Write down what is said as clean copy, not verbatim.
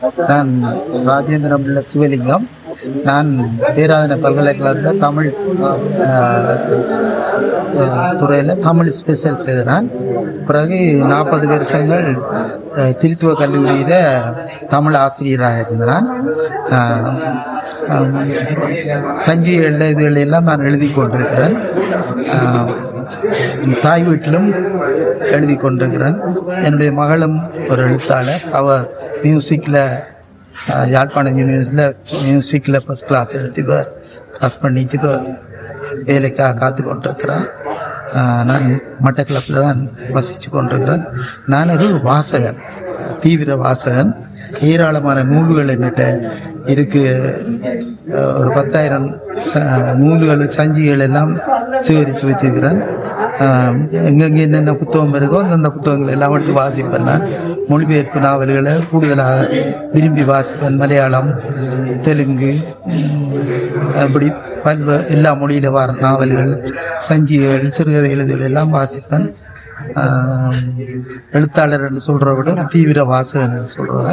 நான் ராஜேந்திரம் பிள்ளை சிவலிங்கம். நான் பேராதனை பல்கலைக்கழகத்தில் தமிழ் துறையில் தமிழ் ஸ்பெஷல் செய்தேன். பிறகு 40 வருஷங்கள் திருத்துவ கல்லூரியில் தமிழ் ஆசிரியராக இருந்தேன். சஞ்சிகைகளில் இதுகள் எல்லாம் நான் எழுதி கொண்டிருக்கிறேன். தாய் வீட்டிலும் எழுதி கொண்டிருக்கிறேன். என்னுடைய மகளும் ஒரு எழுத்தாளர். அவள் மியூசிக்கில் யாழ்ப்பாணம் யூனிவர்சிட்டியில் மியூசிக்கில் ஃபஸ்ட் கிளாஸ் எடுத்து இப்போ பாஸ் பண்ணிட்டு இப்போ வேலைக்காக காத்து கொண்டிருக்கிறேன். நான் மட்டக்களப்பில் தான் வசித்து கொண்டிருக்கிறேன். நான் ஒரு வாசகன், தீவிர வாசகன். ஏராளமான நூல்கள் என்னட்ட இருக்கு. ஒரு 10,000 நூல்கள் சஞ்சிகள் எல்லாம் சேகரித்து வச்சிருக்கிறேன். எங்கெங்கே என்னென்ன புத்தகம் வருதோ அந்தந்த புத்தகங்கள் எல்லாம் எடுத்து வாசிப்பேன். நான் மொழிபெயர்ப்பு நாவல்களை கூடுதலாக விரும்பி வாசிப்பேன். மலையாளம், தெலுங்கு, அப்படி எல்லா மொழியில் வர நாவல்கள், சஞ்சிகள், சிறுகதை எழுதுகள் எல்லாம் வாசிப்பேன். எழுத்தாளர் என்று சொல்கிறத விட ஒரு தீவிர வாசகன் என்று சொல்கிறத